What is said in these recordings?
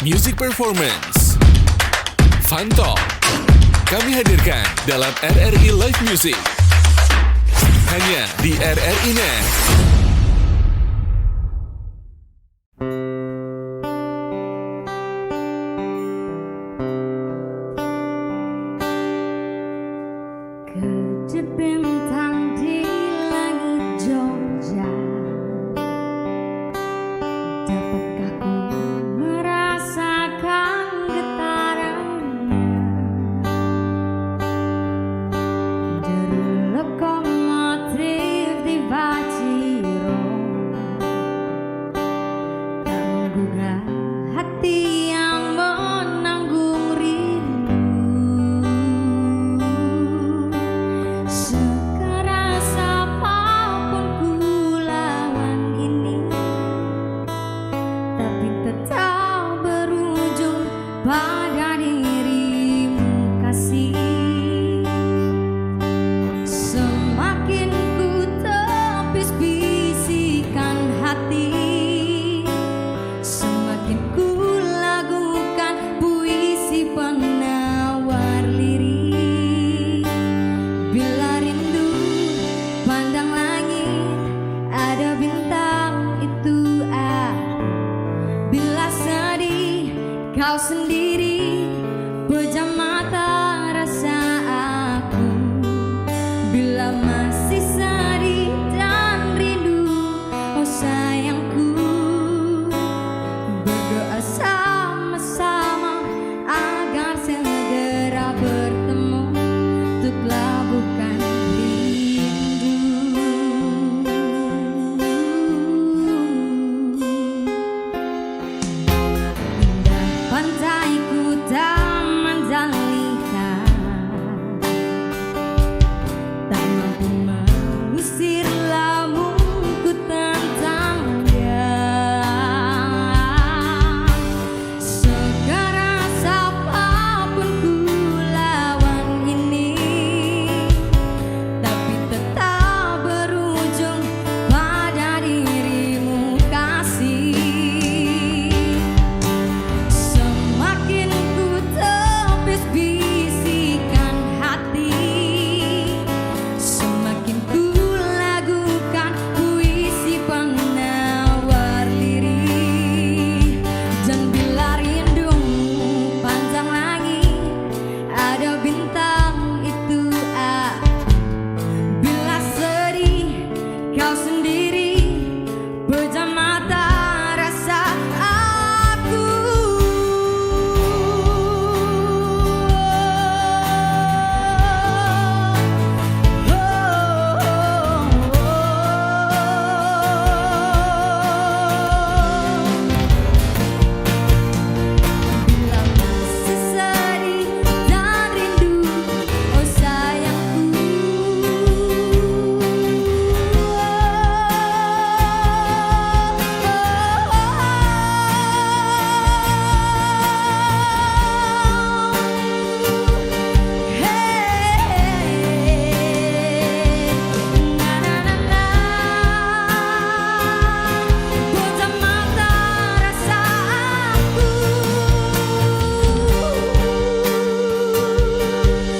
Music Performance, Fun Talk, kami hadirkan dalam RRI Live Music. Hanya di RRI Net. Kedip bintang di langit Jogja, dapatkah ku merasakan getarannya? Deru lokomotif di Baciro tak menggugah hati yang menanggung rindu. Sekeras apapun ku lawan ini, tapi tetap berujung pada dirimu kasih. Semakin ku tepis bisikan hati, semakin ku lakukan puisi penawar lirik. Bila rindu pandang langit, ada bintang itu aku. Bila sedih kau sendiri, pejam mata rasa aku. Bila masih sedih dan rindu, oh sayangku, berdoa sama-sama agar segera bertemu untuk labuhkan rindu. Indah pantai Kuta Mandalika tak mampu mengusir lamunku tentang dia. Sekeras apapun ku lawan ini, tapi tetap berujung pada dirimu kasih. Semakin ku tepis bisikan hati, semakin ku lakukan puisi penawar lirik. Dan bila rindumu panjang langit, ada bintang itu aku. Bila sedih kau sendiri, pejam mata rasa aku. Bila masih sedih dan rindu, oh sayangku, pejam mata rasa aku.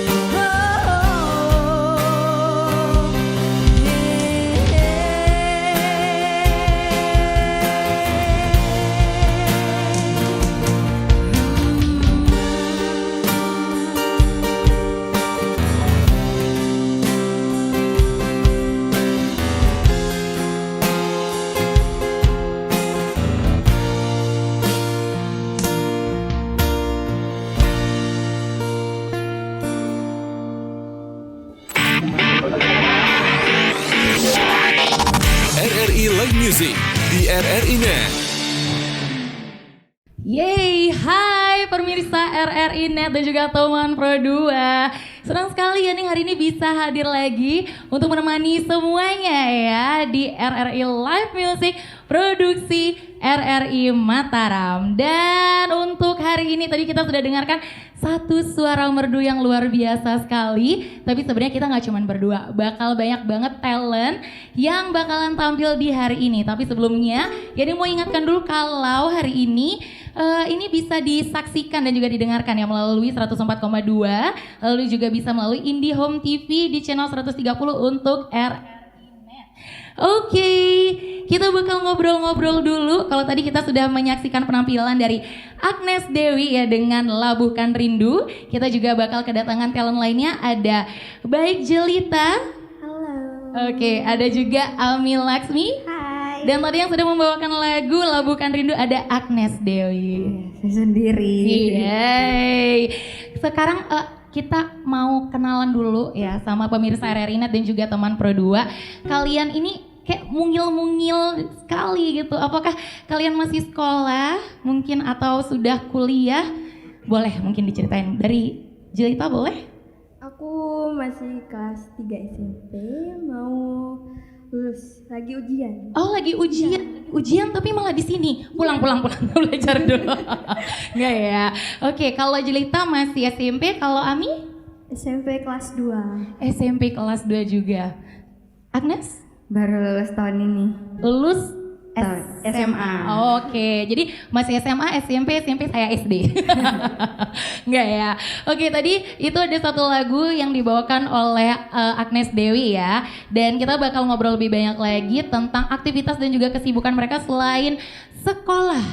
RRI Live Music di RRI Net. Yeay, hai pemirsa RRI Net dan juga teman Pro 2. Senang sekali ya nih hari ini bisa hadir lagi untuk menemani semuanya ya di RRI Live Music produksi RRI Mataram. Dan untuk hari ini tadi kita sudah dengarkan satu suara merdu yang luar biasa sekali. Tapi sebenarnya kita nggak cuma berdua, bakal banyak banget talent yang bakalan tampil di hari ini. Tapi sebelumnya, jadi mau ingatkan dulu kalau hari ini ini bisa disaksikan dan juga didengarkan ya melalui 104,2, lalu juga bisa melalui IndiHome TV di channel 130 untuk RRI.net. Oke, kita bakal ngobrol-ngobrol dulu. Kalau tadi kita sudah menyaksikan penampilan dari Agnes Dewi ya dengan Labuhkan Rindu, kita juga bakal kedatangan talent lainnya. Ada baik Jelita. Halo. Oke, ada juga Ami Laksmi. Hai. Dan tadi yang sudah membawakan lagu Labuhkan Rindu ada Agnes Dewi. Saya sendiri. Yeay. Sekarang kita mau kenalan dulu ya sama pemirsa RRI.net dan juga teman Pro 2. Kalian ini kayak mungil-mungil sekali gitu. Apakah kalian masih sekolah mungkin atau sudah kuliah? Boleh mungkin diceritain dari Jelita boleh? Aku masih kelas 3 SMP, mau lulus, lagi ujian. Oh lagi ujian tapi malah di sini pulang belajar dulu. Enggak ya. Oke, kalau Jelita masih SMP, kalau Ami SMP kelas 2. SMP kelas 2 juga. Agnes Baru lulus tahun ini. lulus SMA. Oke, jadi masih SMA, SMP saya SD. Enggak ya. Oke, tadi itu ada satu lagu yang dibawakan oleh Agnes Dewi ya. Dan kita bakal ngobrol lebih banyak lagi tentang aktivitas dan juga kesibukan mereka selain sekolah,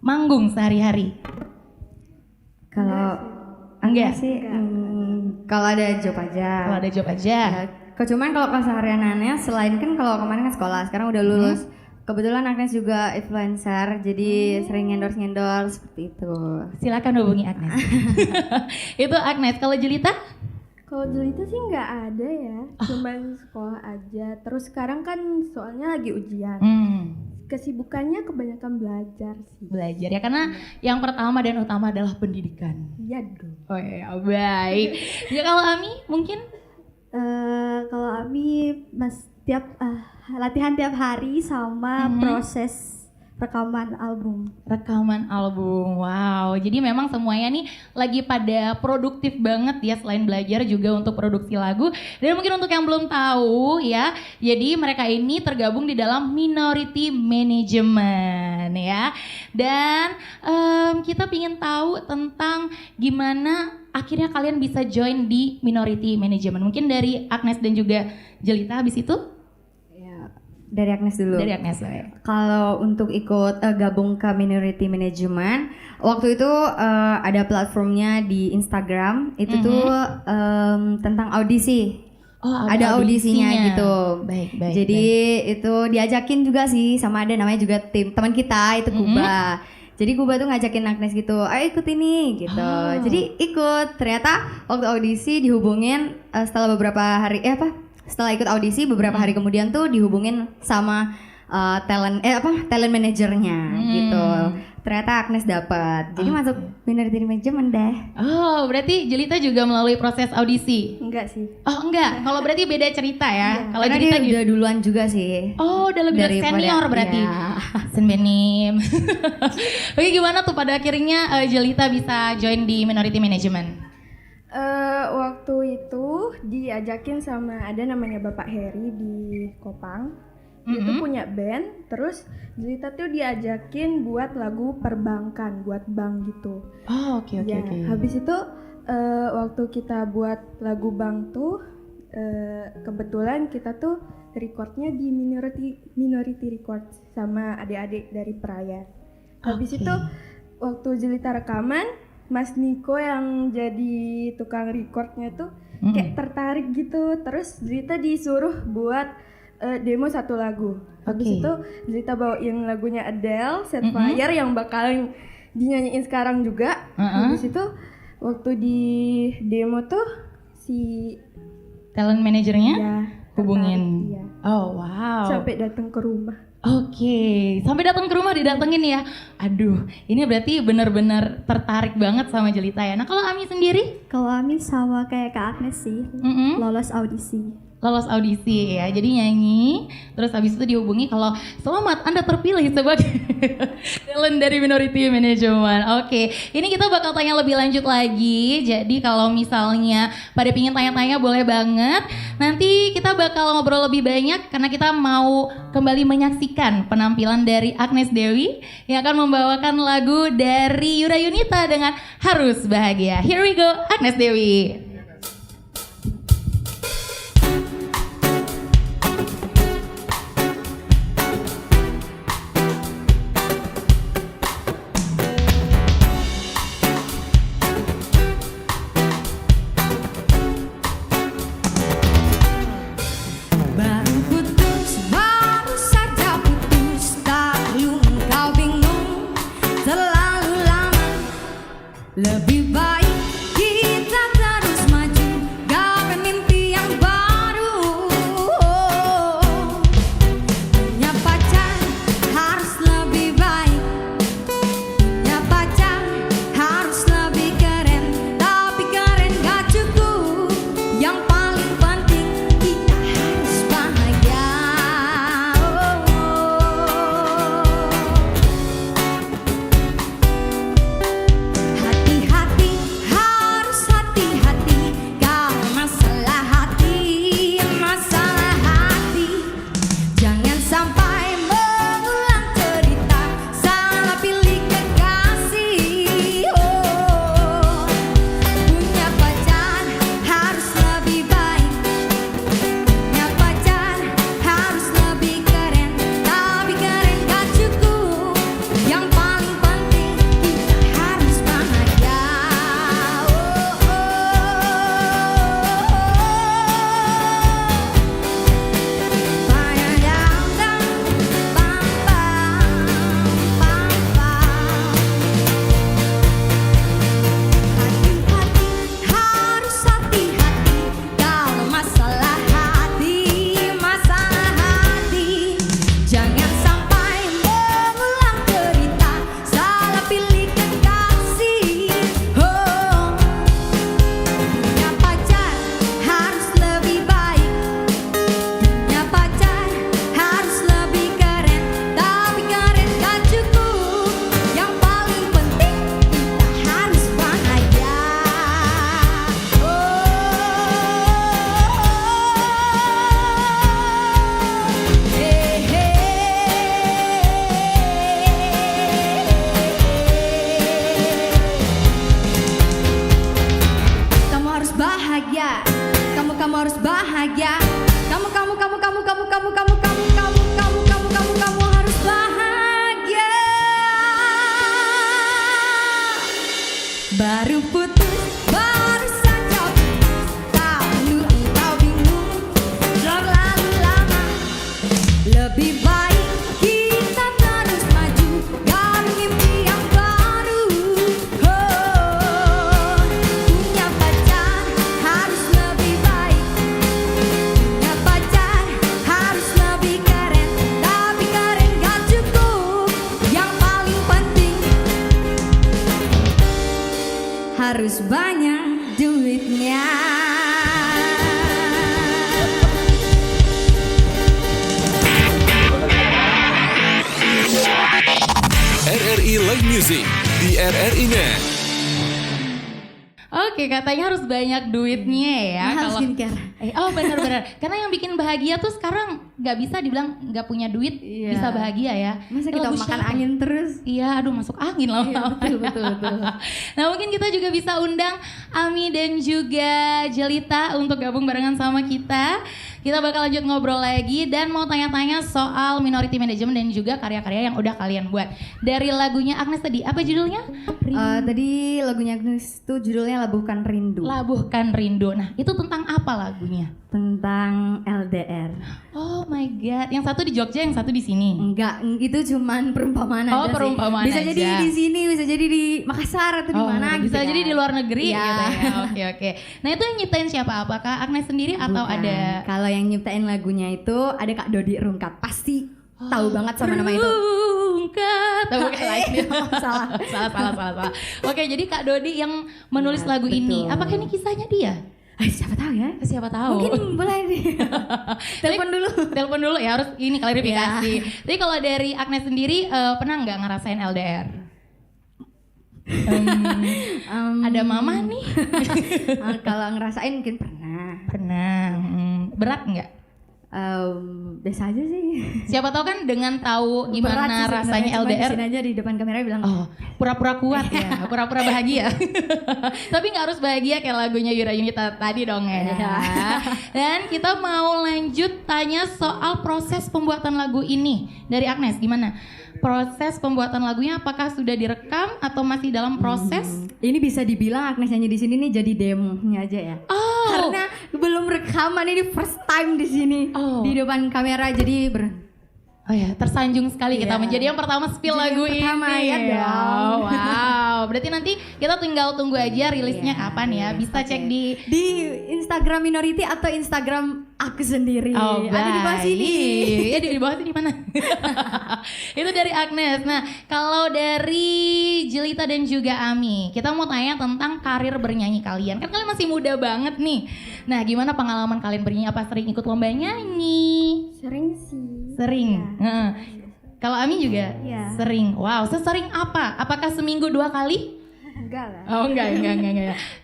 manggung sehari-hari. Kalau Enggak sih, kalau ada job aja. Kalau ada job aja. Cuman kalau kesehariannya selain kan kalau kemarin kan sekolah, sekarang udah lulus. Kebetulan Agnes juga influencer, jadi sering endorse seperti itu. Silakan hubungi Agnes. Itu Agnes. Kalau Jelita? Kalau Jelita sih nggak ada ya, cuman sekolah aja. Terus sekarang kan soalnya lagi ujian. Kesibukannya kebanyakan belajar sih. Belajar ya, karena yang pertama dan utama adalah pendidikan. Iya dong. Oh ya, baik. Ya kalau Ami mungkin? Kalau Ami latihan tiap hari sama proses rekaman album. Rekaman album, wow. Jadi memang semuanya nih lagi pada produktif banget ya, selain belajar juga untuk produksi lagu. Dan mungkin untuk yang belum tahu ya, jadi mereka ini tergabung di dalam Minority Management ya. Dan kita ingin tahu tentang gimana akhirnya kalian bisa join di Minority Management. Mungkin dari Agnes dan juga Jelita habis itu? Dari Agnes dulu. Dari Agnes ya. Kalau untuk ikut gabung ke Minority Management, waktu itu ada platformnya di Instagram. Itu tuh tentang audisi. Oh, ada audisinya gitu. Baik. Jadi itu diajakin juga sih sama ada namanya juga tim teman kita itu Kuba. Jadi Kuba tuh ngajakin Agnes gitu, ayo ikut ini gitu. Jadi ikut. Ternyata waktu audisi dihubungin setelah beberapa hari setelah ikut audisi beberapa hari kemudian tuh dihubungin sama talent manajernya gitu. Ternyata Agnes dapat. Jadi masuk Minority Management deh. Oh, berarti Jelita juga melalui proses audisi? Enggak sih. Oh, enggak. Kalau berarti beda cerita ya. Kalau Karena Jelita dia udah duluan juga sih. Oh, udah lebih senior berarti. Iya. Senbenim. Oke, gimana tuh pada akhirnya Jelita bisa join di Minority Management? Waktu itu diajakin sama ada namanya Bapak Heri di Kopang. Dia tuh punya band, terus Jelita tuh diajakin buat lagu perbankan, buat bank gitu. Oh, oke. Habis itu waktu kita buat lagu bank tuh kebetulan kita tuh recordnya di Minority Records sama adik-adik dari Peraya. Habis itu waktu Jelita rekaman, Mas Niko yang jadi tukang recordnya tuh kayak tertarik gitu. Terus Jelita disuruh buat demo satu lagu. Habis itu Jelita bawain lagunya Adele, Set Fire yang bakalan dinyanyiin sekarang juga. Habis itu waktu di demo tuh si Talent manajernya hubungin. Iya. Oh, wow. Sampai datang ke rumah. Oke, sampai datang ke rumah didatengin ya. Aduh, ini berarti benar-benar tertarik banget sama Jelita ya. Nah, kalau Ami sendiri? Kalau Ami sama kayak Kak Agnes sih, lolos audisi. lolos audisi ya. Jadi nyanyi, terus habis itu dihubungi kalau selamat Anda terpilih sebagai talent dari Minority Management. Oke, ini kita bakal tanya lebih lanjut lagi. Jadi kalau misalnya pada pingin tanya-tanya boleh banget. Nanti kita bakal ngobrol lebih banyak karena kita mau kembali menyaksikan penampilan dari Agnes Dewi yang akan membawakan lagu dari Yura Yunita dengan Harus Bahagia. Here we go, Agnes Dewi. Lebih baik kita terus maju, gapai mimpi yang baru. Punya pacar harus lebih baik, punya pacar harus lebih keren. Tapi keren gak cukup, yang paling penting kita harus bahagia. Hati-hati, harus hati-hati, kalau masalah hati, masalah hati. Jangan sampai mengulang cerita, salah pilih kekasih. Punya pacar harus lebih baik, punya pacar harus lebih keren. Tapi keren gak cukup, yang paling penting kita harus bahagia. Hati-hati, harus hati-hati, kalau masalah hati, masalah hati. Jangan sampai mengulang cerita, salah pilih kekasih. Punya pacar harus lebih baik, punya pacar harus lebih keren. Tapi keren gak cukup, yang paling penting kita harus bahagia. Kamu harus bahagia, kamu harus bahagia, kamu harus bahagia. Baru putus, baru saja putus, tak perlu engkau bingung terlalu lama. Lebih baik kita terus maju, gapai mimpi yang baru. Punya pacar harus lebih baik, punya pacar harus lebih keren. Tapi keren gak cukup, yang paling penting harus banyak duitnya. RRI Live Music di RRI Net. Oke, katanya harus banyak duitnya ya. Mahal skincare. Benar-benar. Karena yang bikin bahagia tuh sekarang nggak bisa dibilang nggak punya duit Iya. bisa bahagia ya. Masa Ini kita lagu makan siapa? angin terus? Iya, aduh masuk angin lah. Iya, betul. Nah mungkin kita juga bisa undang Ami dan juga Jelita untuk gabung barengan sama kita. Kita bakal lanjut ngobrol lagi dan mau tanya-tanya soal Minority Management dan juga karya-karya yang udah kalian buat. Dari lagunya Agnes tadi, apa judulnya? Tadi lagunya Agnes tuh judulnya Labuhkan Rindu. Labuhkan Rindu. Nah itu tentang apa lagunya? Tentang LDR. Oh my god, yang satu di Jogja, yang satu di sini. Enggak, itu cuman perumpamaan Oh, aja sih. perumpamaan Bisa aja. jadi di sini, bisa jadi di Makassar atau di mana gitu. bisa jadi kan. di luar negeri Iya. gitu ya. Oke. Nah itu yang nyiptain siapa? Apakah Agnes sendiri atau Bukan. ada? Kalau yang nyiptain lagunya itu ada Kak Dodi Rungkat. Pasti tahu banget sama nama itu. Rungkat. Oh, bukan lainnya. Salah. salah. Oke, jadi Kak Dodi yang menulis Ya, lagu ini. betul. Apakah ini kisahnya dia? Siapa tahu ya? Siapa tahu. Mungkin boleh nih. Telepon dulu. Telepon dulu ya, harus ini klarifikasi. Jadi kalau dari Agnes sendiri pernah nggak ngerasain LDR? Ada mama nih. Kalau ngerasain mungkin pernah. Pernah. Berat nggak? Biasa aja sih. Siapa tahu kan dengan tahu gimana Berat sih rasanya sebenarnya, LDR. cuma di sini aja di depan kamera bilang Pura-pura kuat ya, pura-pura bahagia. Tapi nggak harus bahagia kayak lagunya Yura Yunita tadi dong ya. Dan kita mau lanjut tanya soal proses pembuatan lagu ini dari Agnes. Gimana? Proses pembuatan lagunya apakah sudah direkam atau masih dalam proses? Ini bisa dibilang Agnes nyanyi di sini nih jadi demonya aja ya. Karena belum rekaman, ini first time di sini di depan kamera, jadi Oh ya, tersanjung sekali kita menjadi yang pertama spill lagu ini. Ya dong. Wow, berarti nanti kita tinggal tunggu aja rilisnya kapan ya. Bisa cek di Instagram Minority atau Instagram aku sendiri. Ada di bawah sini. Ya di bawah sini mana? Itu dari Agnes. Nah, kalau dari Jelita dan juga Ami, kita mau tanya tentang karir bernyanyi kalian. Kan kalian masih muda banget nih. Nah, gimana pengalaman kalian bernyanyi? Apa sering ikut lomba nyanyi? Sering sih. Sering. Kalau Ami juga sering. Wow, sesering apa? Apakah seminggu 2 kali? Enggak lah. Oh enggak.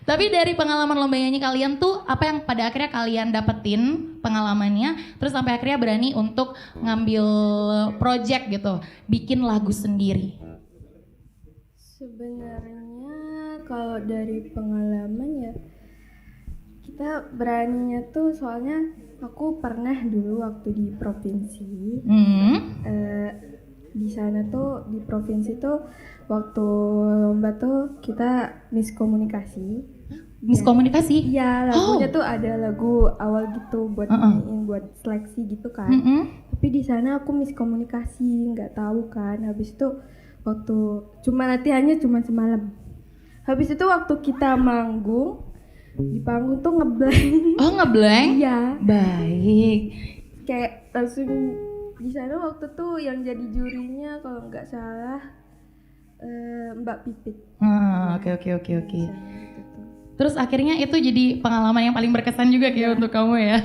Tapi dari pengalaman lomba nyanyi kalian tuh apa yang pada akhirnya kalian dapetin pengalamannya, terus sampai akhirnya berani untuk ngambil project gitu, bikin lagu sendiri? Sebenarnya kalau dari pengalaman ya kita beraninya tuh soalnya aku pernah dulu waktu di provinsi. Di sana tuh di provinsi tuh waktu lomba tuh kita miskomunikasi. Miskomunikasi? Iya, lagunya tuh ada lagu awal gitu buat nyanyiin, buat seleksi gitu kan. Tapi di sana aku miskomunikasi, nggak tahu kan. Habis itu waktu latihannya cuma semalam. Habis itu waktu kita manggung di panggung tuh ngeblank. Oh ngeblank? Iya. Baik. Kayak langsung di sana waktu tuh yang jadi jurinya kalau nggak salah Mbak Pipit. Oke. Terus akhirnya itu jadi pengalaman yang paling berkesan juga kayak untuk kamu ya.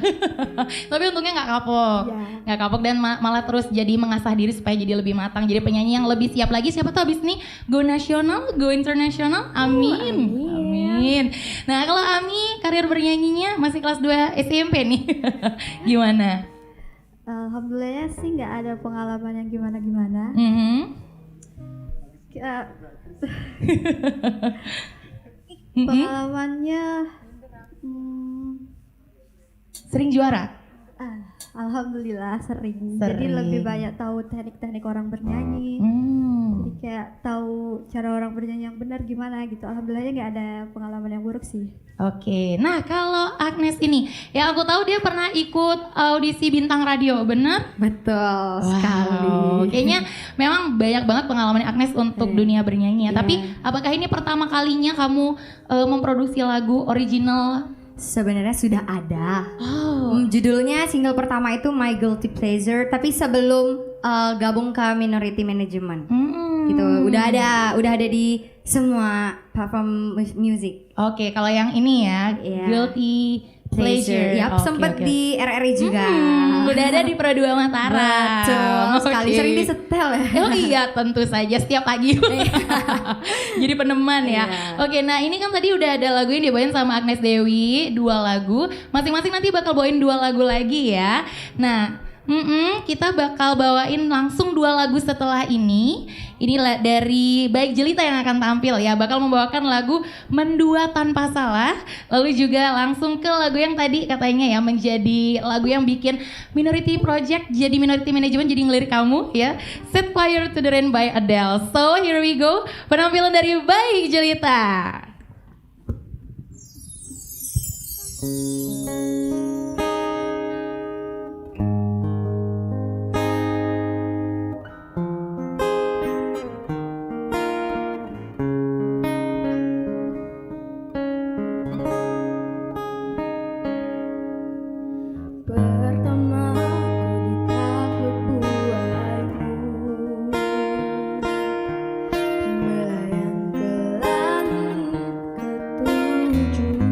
Tapi untungnya nggak kapok, nggak kapok dan malah terus jadi mengasah diri supaya jadi lebih matang, jadi penyanyi yang lebih siap lagi. Siapa tahu abis ini go nasional, go internasional. Amin. Nah kalau Ami karir bernyanyinya masih kelas 2 SMP nih, gimana? Alhamdulillah sih nggak ada pengalaman yang gimana-gimana. Pengalamannya sering juara? Alhamdulillah sering. Jadi lebih banyak tahu teknik-teknik orang bernyanyi. Jadi kayak tahu cara orang bernyanyi yang benar gimana gitu. Alhamdulillahnya nggak ada pengalaman yang buruk sih. Oke, nah kalau Agnes ini, ya aku tahu dia pernah ikut audisi bintang radio, benar? Betul sekali. Kayaknya memang banyak banget pengalaman Agnes untuk dunia bernyanyi ya. Tapi apakah ini pertama kalinya kamu memproduksi lagu original? Sebenarnya sudah ada. Judulnya single pertama itu My Guilty Pleasure, tapi sebelum gabung ke Minority Management. Gitu. Udah ada di semua platform music. Oke, kalau yang ini ya, Guilty Pleasure. Yap, sempet di RRI juga. Udah ada di Pro 2 Mataram. Betul sekali, sering disetel ya. Oh iya, tentu saja setiap pagi. Jadi peneman ya. Oke, nah ini kan tadi udah ada lagu yang dibawain sama Agnes Dewi, 2 lagu. Masing-masing nanti bakal bawain 2 lagu lagi ya. Nah, kita bakal bawain langsung 2 lagu setelah ini. Inilah dari baik Jelita yang akan tampil ya, bakal membawakan lagu Mendua Tanpa Salah. Lalu juga langsung ke lagu yang tadi katanya ya menjadi lagu yang bikin Minority Project jadi Minority Management jadi ngelirik kamu ya, Set Fire to the Rain by Adele. So here we go, penampilan dari baik Jelita. Melayang ke langit ketujuh.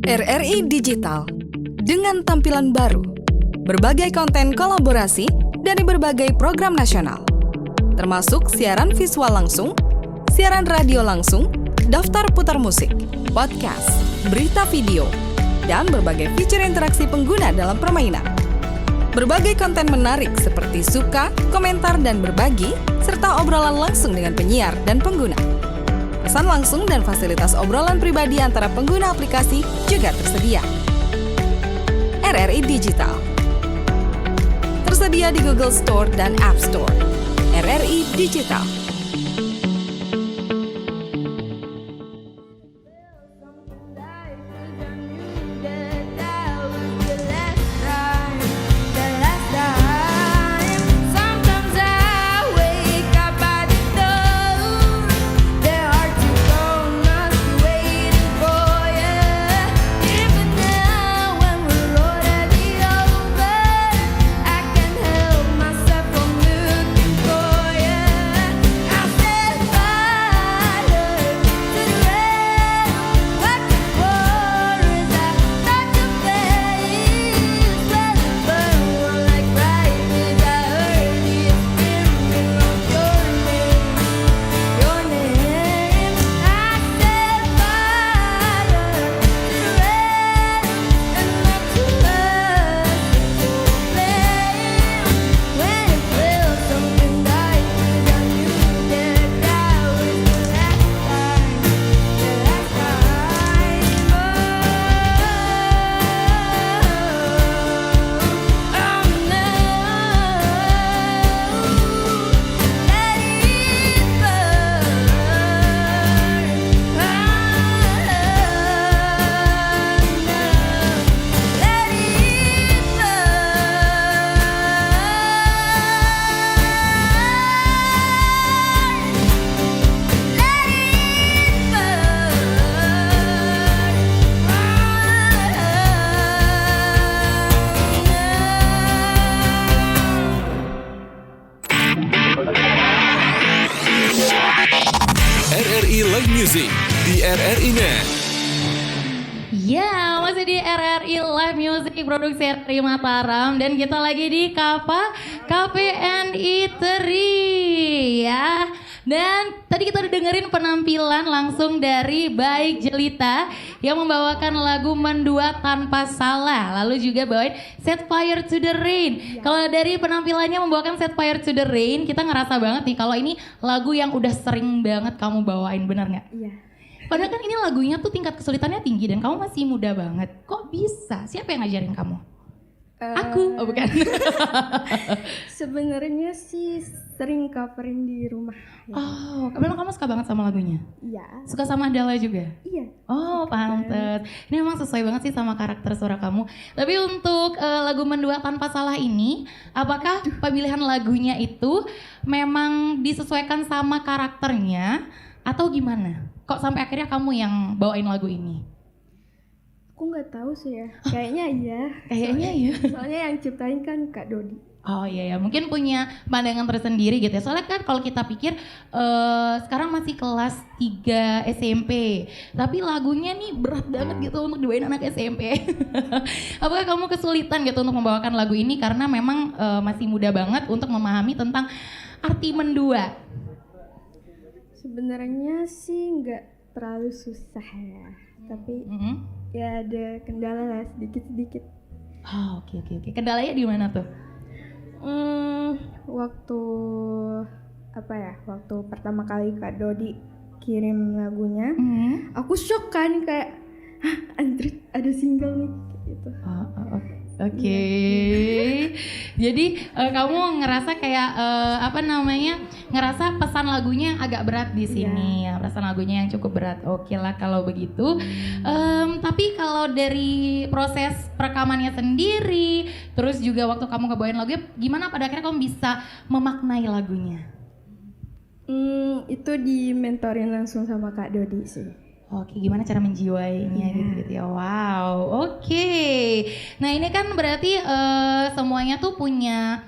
RRI Digital dengan tampilan baru, berbagai konten kolaborasi dari berbagai program nasional, termasuk siaran visual langsung, siaran radio langsung, daftar putar musik, podcast, berita video, dan berbagai fitur interaksi pengguna dalam permainan. Berbagai konten menarik seperti suka, komentar, dan berbagi, serta obrolan langsung dengan penyiar dan pengguna. Pesan langsung dan fasilitas obrolan pribadi antara pengguna aplikasi juga tersedia. RRI Digital tersedia di Google Store dan App Store. RRI Digital. RRI Live Music di RRI Net. Ya, masih di RRI Live Music produksi RRI Mataram dan kita lagi di Kapa KPNI Teri ya. Dan tadi kita udah dengerin penampilan langsung dari Baik Jelita yang membawakan lagu Mendua Tanpa Salah. Lalu juga bawain Set Fire to the Rain. Kalau dari penampilannya membawakan Set Fire to the Rain, kita ngerasa banget nih kalau ini lagu yang udah sering banget kamu bawain, bener gak? Iya. Padahal kan ini lagunya tuh tingkat kesulitannya tinggi dan kamu masih muda banget. Kok bisa? Siapa yang ngajarin kamu? Aku? Oh bukan. Sebenarnya sih sering covering di rumah. Ya. Oh, memang kamu suka banget sama lagunya? Iya. Suka sama Adele juga? Iya. Oh, pantes. Ini memang sesuai banget sih sama karakter suara kamu. Tapi untuk lagu Mendua Tanpa Salah ini, apakah pemilihan lagunya itu memang disesuaikan sama karakternya atau gimana? Kok sampai akhirnya kamu yang bawain lagu ini? Aku nggak tahu sih ya. Kayaknya iya. Kayaknya ya. Soalnya yang ciptain kan Kak Dodi. Oh iya ya, mungkin punya pandangan tersendiri gitu ya. Soalnya kan kalau kita pikir sekarang masih kelas 3 SMP. Tapi lagunya nih berat banget gitu untuk dibawain anak SMP. Apakah kamu kesulitan gitu untuk membawakan lagu ini karena memang masih muda banget untuk memahami tentang arti mendua? Sebenarnya sih nggak terlalu susah ya. Tapi ya ada kendala lah sedikit-sedikit. Oh, oke. Kendalanya di mana tuh? Waktu pertama kali Kak Dodi kirim lagunya, aku shock kan kayak, Android ada single nih gitu. Oke. Jadi kamu ngerasa kayak ngerasa pesan lagunya yang agak berat di sini ya, pesan lagunya yang cukup berat. Oke lah kalau begitu. Tapi kalau dari proses perekamannya sendiri, terus juga waktu kamu ngebawain lagunya, gimana pada akhirnya kamu bisa memaknai lagunya? Itu dimentorin langsung sama Kak Dodi sih. Oke, gimana cara menjiwainya gitu ya? Wow, oke. Nah ini kan berarti semuanya tuh punya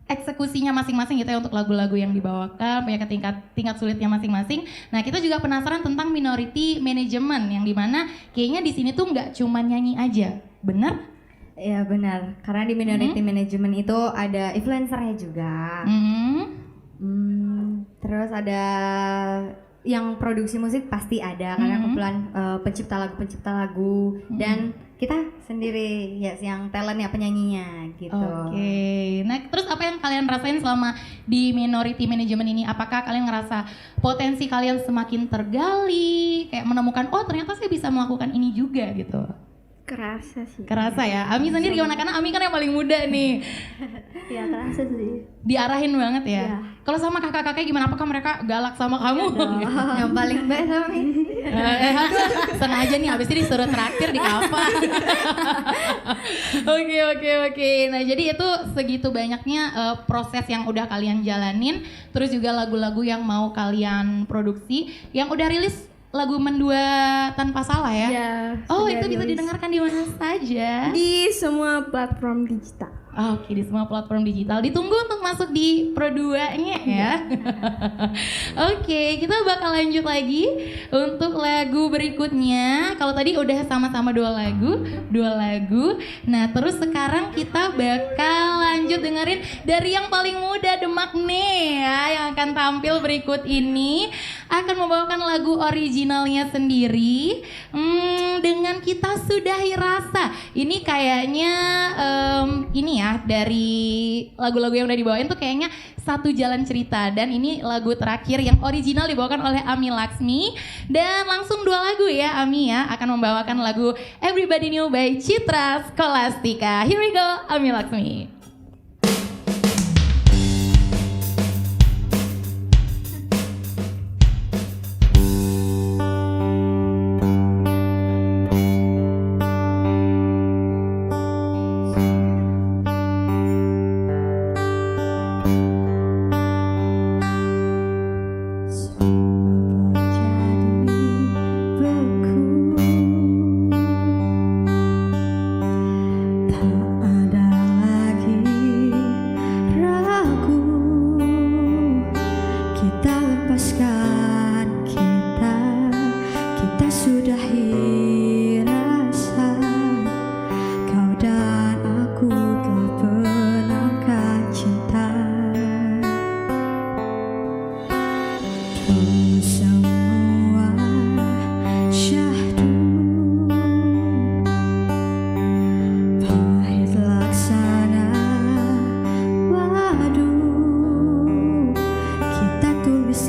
eksekusinya masing-masing gitu ya untuk lagu-lagu yang dibawakan, punya tingkat sulitnya masing-masing. Nah kita juga penasaran tentang minority management yang dimana kayaknya di sini tuh nggak cuma nyanyi aja, bener? Ya benar, karena di minority management itu ada influencernya juga. Terus ada yang produksi musik pasti ada karena kumpulan pencipta lagu dan kita sendiri ya yang talentnya penyanyinya gitu. Oke. Nah terus apa yang kalian rasain selama di minority management ini? Apakah kalian ngerasa potensi kalian semakin tergali, kayak menemukan oh ternyata saya bisa melakukan ini juga gitu? Kerasa sih. Kerasa ya. Ami sendiri gimana? Karena Ami kan yang paling muda nih. Ya kerasa sih. Diarahin banget ya. Iya. Kalau sama kakak-kakaknya gimana? Apakah mereka galak sama kamu? Yang paling baik sama Sengaja nih habis ini disuruh traktir di kapan. Oke. Nah jadi itu segitu banyaknya proses yang udah kalian jalanin. Terus juga lagu-lagu yang mau kalian produksi. Yang udah rilis lagu Mendua Tanpa Salah ya? Ya, Oh sudah itu bisa rilis didengarkan di mana saja? di semua platform digital. Oke, di semua platform digital. Ditunggu untuk masuk di Pro 2-nya ya. Oke, kita bakal lanjut lagi untuk lagu berikutnya. Kalau tadi udah sama-sama dua lagu. Nah, terus sekarang kita bakal lanjut dengerin dari yang paling muda, Demak nih ya, yang akan tampil berikut ini akan membawakan lagu originalnya sendiri dengan Kita Sudahi Rasa. Ini kayaknya ini ya dari lagu-lagu yang udah dibawain tuh kayaknya satu jalan cerita dan ini lagu terakhir yang original dibawakan oleh Ami Laksmi dan langsung dua lagu ya Ami ya akan membawakan lagu Everybody Knew by Citra Scholastika. Here we go, Ami Laksmi. Kita tulis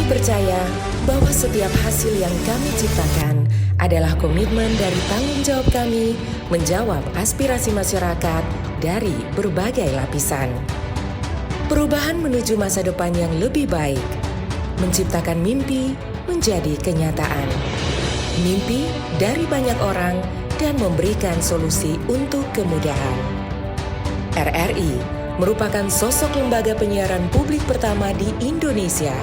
percaya bahwa setiap hasil yang kami ciptakan adalah komitmen dari tanggung jawab kami menjawab aspirasi masyarakat dari berbagai lapisan. Perubahan menuju masa depan yang lebih baik, menciptakan mimpi menjadi kenyataan. Mimpi dari banyak orang dan memberikan solusi untuk kemudahan. RRI merupakan sosok lembaga penyiaran publik pertama di Indonesia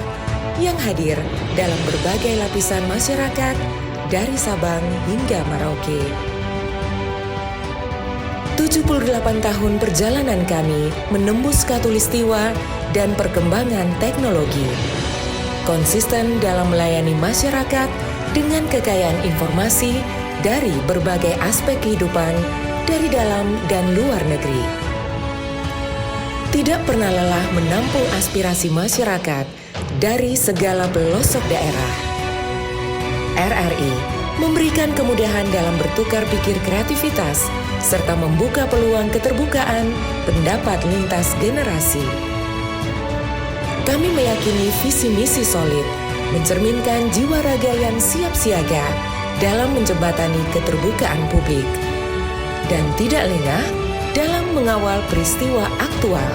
yang hadir dalam berbagai lapisan masyarakat dari Sabang hingga Merauke. 78 tahun perjalanan kami menembus khatulistiwa dan perkembangan teknologi. Konsisten dalam melayani masyarakat dengan kekayaan informasi dari berbagai aspek kehidupan dari dalam dan luar negeri. Tidak pernah lelah menampung aspirasi masyarakat dari segala pelosok daerah. RRI memberikan kemudahan dalam bertukar pikir kreativitas serta membuka peluang keterbukaan pendapat lintas generasi. Kami meyakini visi misi solid, mencerminkan jiwa raga yang siap siaga dalam menjembatani keterbukaan publik, dan tidak lengah dalam mengawal peristiwa aktual.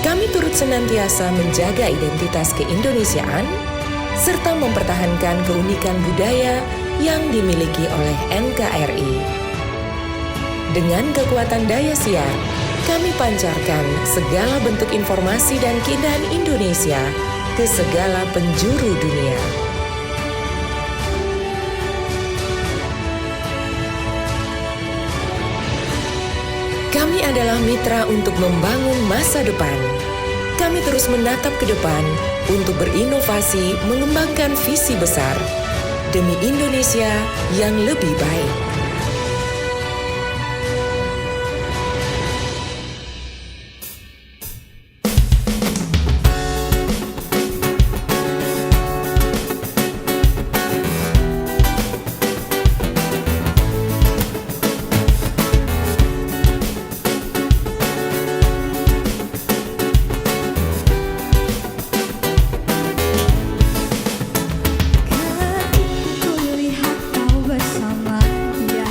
Kami turut senantiasa menjaga identitas keindonesiaan, serta mempertahankan keunikan budaya yang dimiliki oleh NKRI. Dengan kekuatan daya siar, kami pancarkan segala bentuk informasi dan keindahan Indonesia ke segala penjuru dunia. Kami adalah mitra untuk membangun masa depan. Kami terus menatap ke depan untuk berinovasi, mengembangkan visi besar demi Indonesia yang lebih baik. Ku lihat kau bersama dia.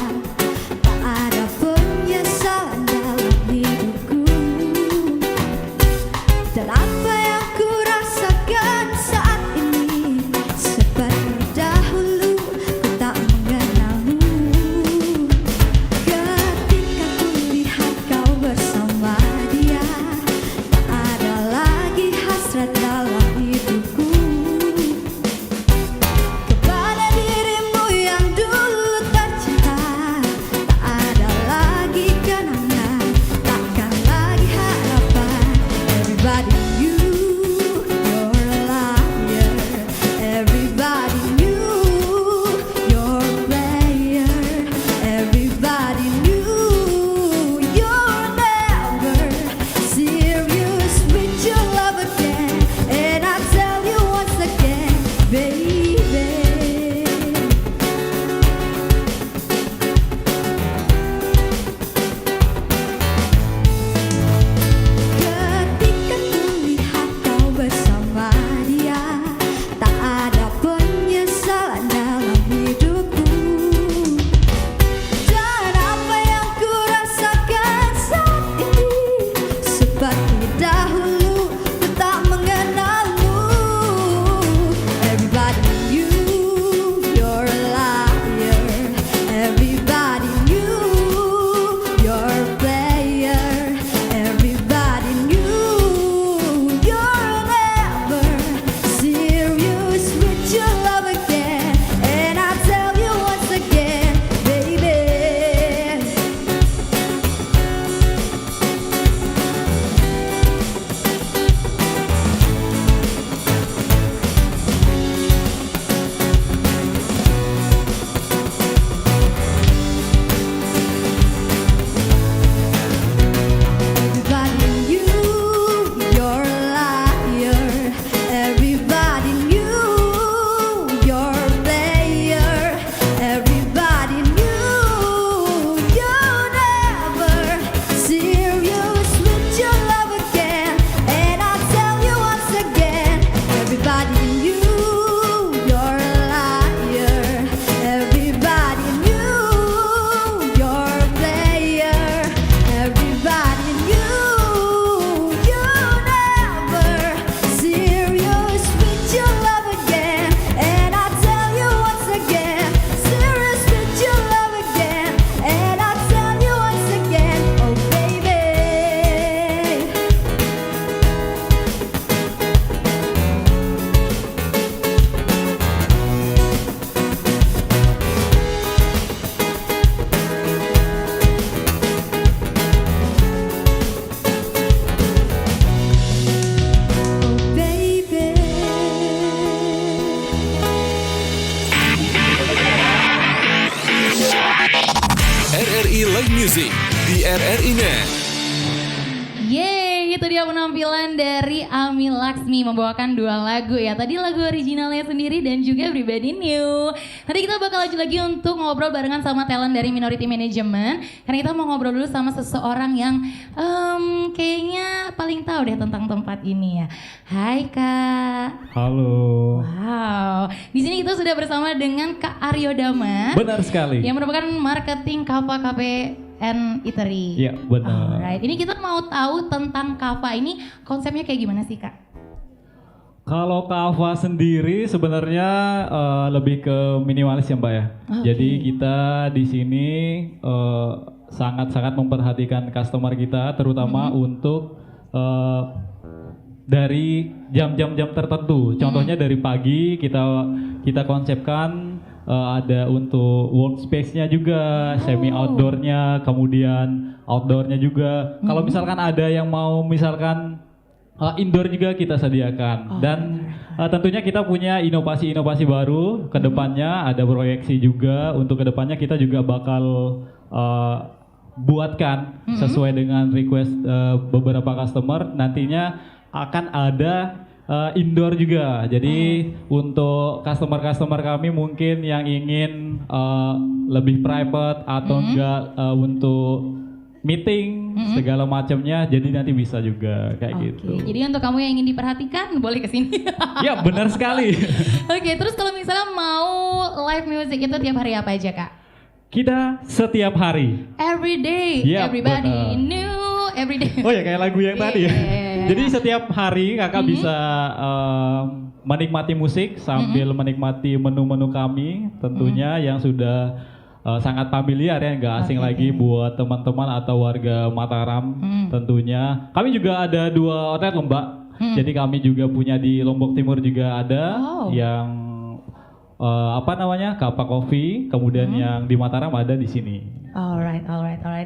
Music di RRI Net. Yeay, itu dia penampilan dari Ami Laksmi membawakan 2 lagu ya. Tadi lagu originalnya sendiri dan juga Pribadi New. Nanti kita bakal lanjut lagi untuk ngobrol barengan sama talent dari Minority Management. Karena kita mau ngobrol dulu sama seseorang yang kayaknya paling tahu deh tentang tempat ini ya. Hai Kak. Halo. Wow, di sini kita sudah bersama dengan Kak Aryo Dama. Benar sekali. Yang merupakan marketing Kava Cafe and Eatery. Iya, benar. Alright, ini kita mau tahu tentang Kava ini konsepnya kayak gimana sih Kak? Kalau Kava sendiri sebenarnya lebih ke minimalis ya Mbak ya. Okay. Jadi kita di sini sangat-sangat memperhatikan customer kita, terutama untuk dari jam-jam tertentu. Contohnya dari pagi kita konsepkan ada untuk workspace-nya juga, semi outdoor-nya, kemudian outdoor-nya juga. Kalau misalkan ada yang mau misalkan indoor juga kita sediakan. Dan tentunya kita punya inovasi-inovasi baru ke depannya, ada proyeksi juga untuk ke depannya kita juga bakal buatkan sesuai dengan request beberapa customer. Nantinya akan ada indoor juga. Jadi untuk customer kami mungkin yang ingin lebih private atau enggak untuk meeting segala macamnya, jadi nanti bisa juga kayak gitu. Jadi untuk kamu yang ingin diperhatikan boleh kesini. Ya benar sekali. Oke, terus kalau misalnya mau live music itu tiap hari apa aja Kak? Kita setiap hari. Every day, Yep, everybody benar. new, every day. Oh ya kayak lagu yang tadi ya. Yeah. Jadi setiap hari kakak bisa menikmati musik sambil menikmati menu-menu kami tentunya yang sudah sangat familiar ya, nggak asing lagi buat teman-teman atau warga Mataram tentunya. Kami juga ada 2 outlet loh Mbak. Jadi kami juga punya di Lombok Timur juga ada yang Kapa Coffee, kemudian yang di Mataram ada di sini. Alright.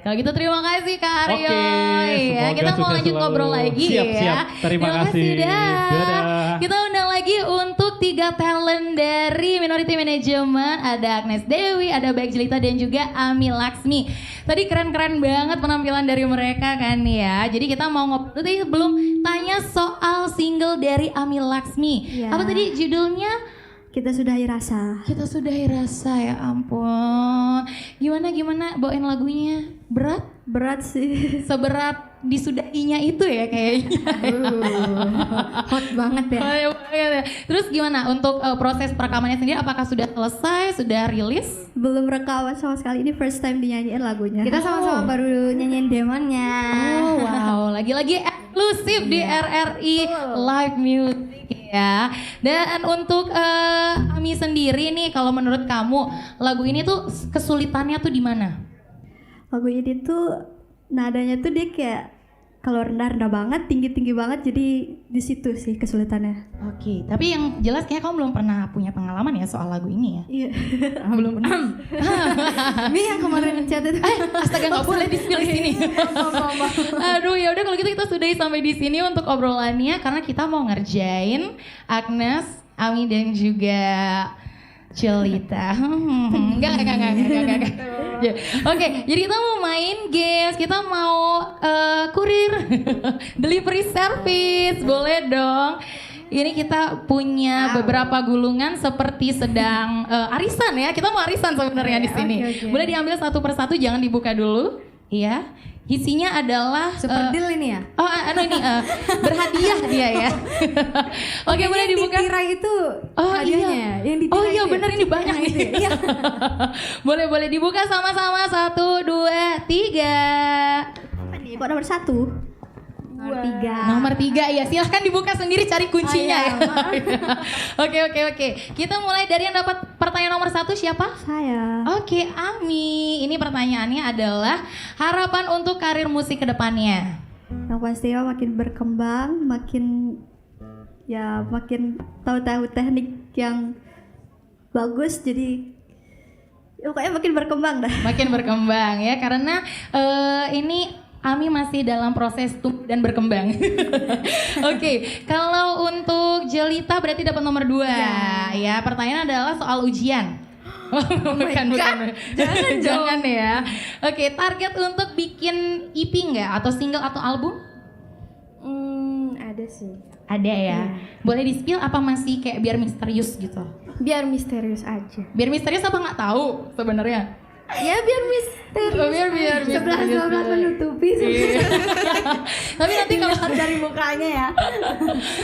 Kalau gitu terima kasih Kak Aryo. Oke, Ya, semoga kita mau sukses lanjut selalu. ngobrol lagi Siap. ya. Terima kasih. Dadah. Kita undang lagi untuk 3 talent dari Minority Management. Ada Agnes Dewi, ada Baik Jelita dan juga Ami Laksmi. Tadi keren-keren banget penampilan dari mereka kan ya. Jadi kita mau ngobrol, tadi belum tanya soal single dari Ami Laksmi. Ya. Apa tadi judulnya? Kita sudahi rasa. Kita sudahi rasa, ya ampun. Gimana bawain lagunya? Berat sih. Seberat disudahinya itu ya kayaknya. Hot banget ya. Oh, ya. Terus gimana untuk proses perekamannya sendiri? Apakah sudah selesai? Sudah rilis? Belum rekaman sama sekali. Ini first time dinyanyiin lagunya. Kita sama-sama baru nyanyiin demonya. Oh wow, lagi-lagi eksklusif di RRI Live Music ya. Dan untuk Ami sendiri nih, kalau menurut kamu lagu ini tuh kesulitannya tuh di mana? Lagu ini tuh nadanya tuh dia kayak kalau rendah banget, tinggi banget, jadi di situ sih kesulitannya. Oke, tapi yang jelas kayaknya kamu belum pernah punya pengalaman ya soal lagu ini ya? Iya. Belum pernah. Ini yang kemarin chat itu. Astaga, nggak boleh di-spill di sini. Aduh, ya udah kalau gitu kita sudahi sampai di sini untuk obrolannya karena kita mau ngerjain Agnes, Ami dan juga Jelita. Enggak. Oke, jadi kita mau main games, kita mau kurir, delivery service, boleh dong. Ini kita punya beberapa gulungan seperti sedang arisan ya. Kita mau arisan sebenarnya di sini. Okay. Boleh diambil satu persatu, jangan dibuka dulu. Iya. Isinya adalah Super deal ini ya. Ini berhadiah dia ya. Oke, boleh dibuka. Yang ditirai itu hadiahnya. Yang ditirai Oh iya itu. benar, ini banyak nih. Iya. boleh dibuka sama-sama 1, 2, 3. Apa nih? Kok nomor 1? Nomor 3. Nomor 3 ya, silahkan dibuka sendiri cari kuncinya ya. Oke. Kita mulai dari yang dapat pertanyaan nomor 1 siapa? Saya. Oke, Ami. Ini pertanyaannya adalah harapan untuk karir musik ke depannya. Yang pastinya makin berkembang, makin tahu teknik yang bagus, jadi pokoknya makin berkembang dah. Makin berkembang ya, karena ini Ami masih dalam proses tumbuh dan berkembang. Oke, kalau untuk Jelita berarti dapat nomor 2 ya. Pertanyaan adalah soal ujian. bukan. Jangan ya. Oke, target untuk bikin EP nggak atau single atau album? Ada sih. Ada ya. Boleh di-spill apa masih kayak biar misterius gitu? Biar misterius aja. Biar misterius apa nggak tahu sebenarnya? Ya biar misterius. Oh, biar Sebelah menutupi Tapi nanti kalau dari mukanya ya.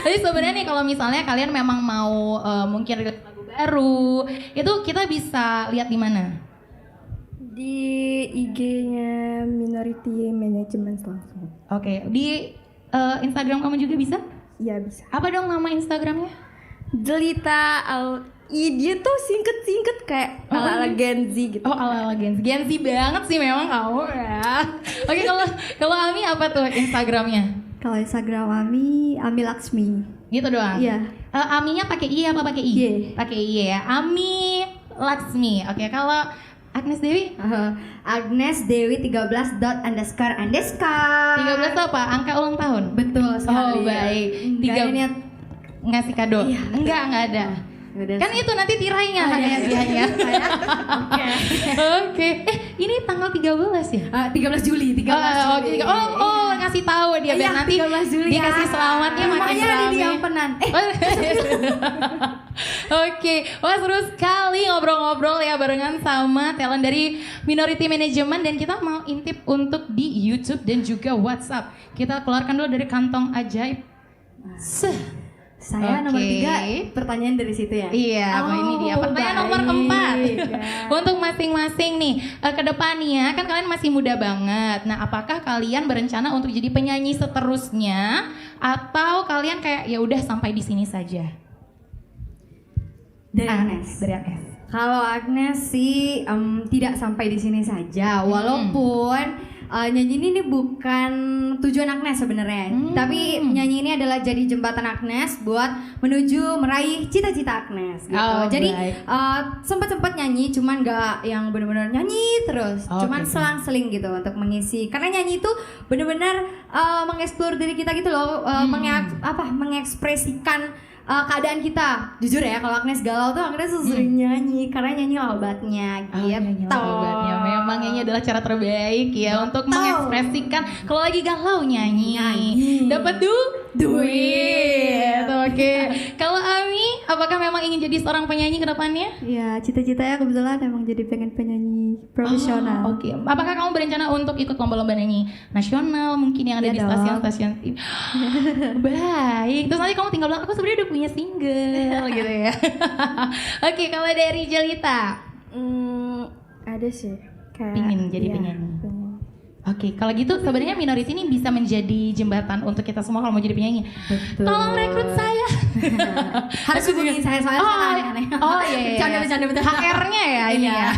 Tapi sebenarnya nih kalau misalnya kalian memang mau mungkin rilis lagu baru, itu kita bisa lihat di mana? Di IG-nya Minority Management langsung. Oke, di Instagram kamu juga bisa? Ya bisa. Apa dong nama Instagramnya? Jelita dia tuh singket kayak ala-ala Gen Z gitu. Oh, ala-ala Gen Z banget sih memang kamu ya. Oke, kalau Ami apa tuh Instagramnya? Kalau Instagram Ami Laksmi. Gitu doang? Iya. Aminya pakai I apa pakai I? Y. Pakai I ya. Ami Laksmi. Oke, kalau Agnes Dewi? Agnes Dewi 13 ___. 13 apa? Angka ulang tahun? Betul sekali. Oh, baik. Nggak ada niat. Ngasih kado? Iya, Enggak ada. Kan itu nanti tirainya hadiahnya. Oke. Ini tanggal 13 ya? 13 Juli. Oh, ngasih tahu dia biar nanti 13 Juli dikasih selamatnya makin Rumahnya ada di rame. Ampenan. Oke, wah seru sekali ngobrol-ngobrol ya barengan sama talent dari Minority Management dan kita mau intip untuk di YouTube dan juga WhatsApp. Kita keluarkan dulu dari kantong ajaib. Saya nomor Oke. 3, pertanyaan dari situ ya? Iya, ini dia pertanyaan nomor 4 untuk masing-masing nih ke depannya kan kalian masih muda banget. Nah, apakah kalian berencana untuk jadi penyanyi seterusnya atau kalian kayak ya udah sampai di sini saja? Dari Agnes. Dari Agnes. Kalau Agnes sih tidak sampai di sini saja, walaupun nyanyi ini bukan tujuan Agnes sebenarnya, tapi nyanyi ini adalah jadi jembatan Agnes buat menuju meraih cita-cita Agnes gitu. Oh, Jadi baik. sempat nyanyi, cuman nggak yang benar-benar nyanyi terus, Oh, cuman oke. selang-seling gitu untuk mengisi. Karena nyanyi itu benar-benar mengeksplor diri kita gitu loh, mengekspresikan keadaan kita. Jujur ya, kalau Agnes galau tuh Agnes sering nyanyi karena nyanyi obatnya gitu. Obatnya memang nyanyi adalah cara terbaik ya untuk mengekspresikan kalau lagi galau nyanyi. Dapat duit. Oke. Kalau Ami, apakah memang ingin jadi seorang penyanyi ke depannya? Ya, cita-citanya kebetulan emang jadi pengen penyanyi profesional. Oke. Apakah kamu berencana untuk ikut lomba-lomba nyanyi nasional mungkin yang ada Iya di dong. stasiun-stasiun TV? Baik. Terus nanti kamu tinggal bilang aku sebenarnya udah punya single gitu ya. Oke, kalau dari Jelita, Ada sih. Kayak pingin jadi penyanyi. Oke, kalau gitu sebenarnya Minority ini bisa menjadi jembatan untuk kita semua kalau mau jadi penyanyi. Betul. Tolong rekrut saya. Harus hubungin saya soalnya sekarang aneh-aneh. Iya. Bercanda betul. HR-nya ya ini Iya. ya.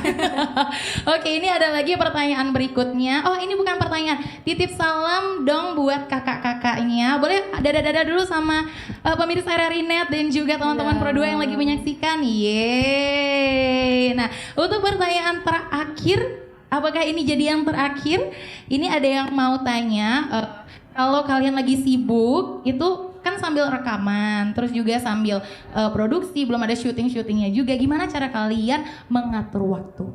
Oke, ini ada lagi pertanyaan berikutnya. Oh, ini bukan pertanyaan. Titip salam dong buat kakak-kakaknya. Boleh dada-dada dulu sama pemirsa RRI Net dan juga teman-teman Pro 2 yang lagi menyaksikan. Yeay. Nah, untuk pertanyaan terakhir, apakah ini jadi yang terakhir? Ini ada yang mau tanya, kalau kalian lagi sibuk, itu kan sambil rekaman, terus juga sambil produksi, belum ada syuting-syutingnya juga. Gimana cara kalian mengatur waktu?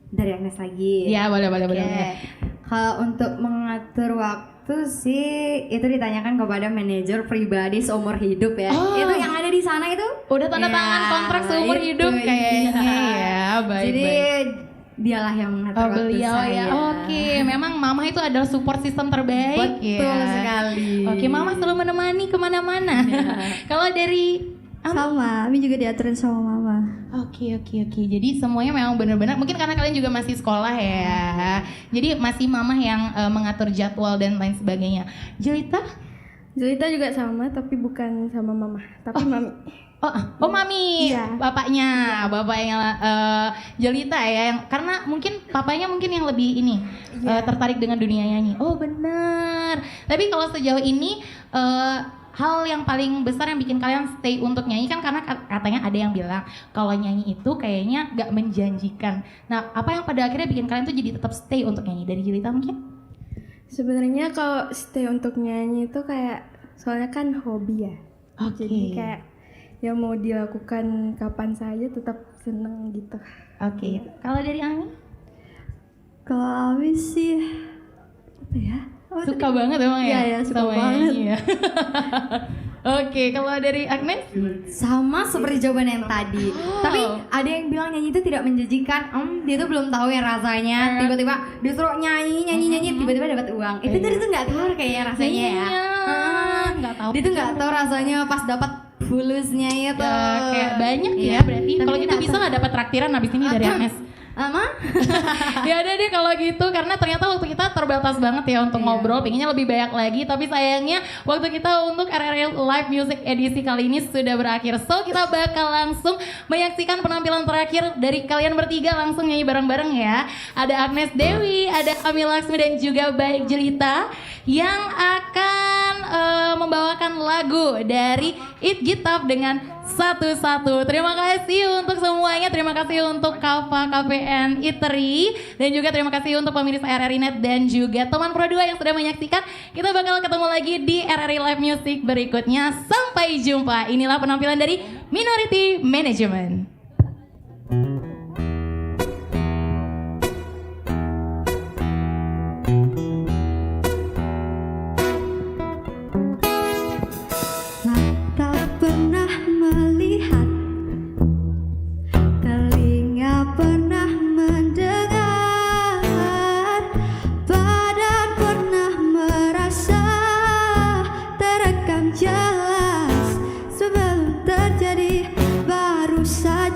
Dari Agnes lagi. Ya, boleh. Kalau untuk mengatur waktu sih itu ditanyakan kepada manajer pribadi seumur hidup ya. Oh. Itu yang ada di sana itu Udah tanda tangan Ya, kontrak seumur itu hidup kayaknya ya. Baik. Jadi dialah yang mengatur waktu beliau saya. ya. Oke, memang mama itu adalah support system terbaik. Betul ya. sekali. Oke, mama selalu menemani kemana-mana. Kalau dari Sama, Ami juga diaturin sama mama. Oke. Jadi semuanya memang benar-benar mungkin karena kalian juga masih sekolah ya. Jadi masih mama yang mengatur jadwal dan lain sebagainya. Jelita? Jelita juga sama tapi bukan sama mama, tapi mami. Oh mami, Iya. bapaknya Jelita ya, yang karena mungkin papanya mungkin yang lebih ini tertarik dengan dunia nyanyi. Oh benar. Tapi kalau sejauh ini hal yang paling besar yang bikin kalian stay untuk nyanyi kan karena katanya ada yang bilang kalau nyanyi itu kayaknya gak menjanjikan. Nah, apa yang pada akhirnya bikin kalian tuh jadi tetap stay untuk nyanyi? Dari Jelita mungkin? Sebenarnya kalau stay untuk nyanyi itu kayak soalnya kan hobi ya. Oke. Jadi kayak yang mau dilakukan kapan saja tetap seneng gitu. Oke, kalau dari Ami? Kalau Ami sih apa ya? Suka banget emang ya? Iya, suka sama banget. nyanyi ya. Oke, kalau dari Agnes? Sama seperti jawaban yang tadi. Tapi ada yang bilang nyanyi itu tidak menjanjikan. Dia tuh belum tahu ya rasanya. Tiba-tiba disuruh nyanyi, tiba-tiba dapat uang. Itu tadi tuh nggak tahu kayaknya rasanya ya. Nggak tahu. Dia tuh nggak tahu rasanya pas dapat fulusnya itu. Kayak banyak ya Iya. berarti. Tapi Kalau dia gitu dapat. bisa nggak dapat traktiran habis ini dari Agnes? Ama? Ya udah deh kalau gitu, karena ternyata waktu kita terbatas banget ya untuk ngobrol, pengennya lebih banyak lagi, tapi sayangnya waktu kita untuk RRI Live Music edisi kali ini sudah berakhir. So kita bakal langsung menyaksikan penampilan terakhir dari kalian bertiga, langsung nyanyi bareng-bareng ya. Ada Agnes Dewi, ada Ami Laksmi dan juga Baik Jelita yang akan membawakan lagu dari It Gitap dengan Satu-Satu. Terima kasih untuk semuanya, terima kasih untuk Kava KPN Iteri, dan juga terima kasih untuk pemirsa RRI Net dan juga teman Pro 2 yang sudah menyaksikan. Kita bakal ketemu lagi di RRI Live Music berikutnya. Sampai jumpa. Inilah penampilan dari Minority Management. Tak pernah melihat, telinga pernah mendengar, badan pernah merasa, terekam jelas sebelum terjadi, baru saja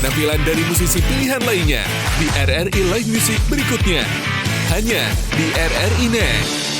penampilan dari musisi pilihan lainnya di RRI Live Music berikutnya. Hanya di RRI Net.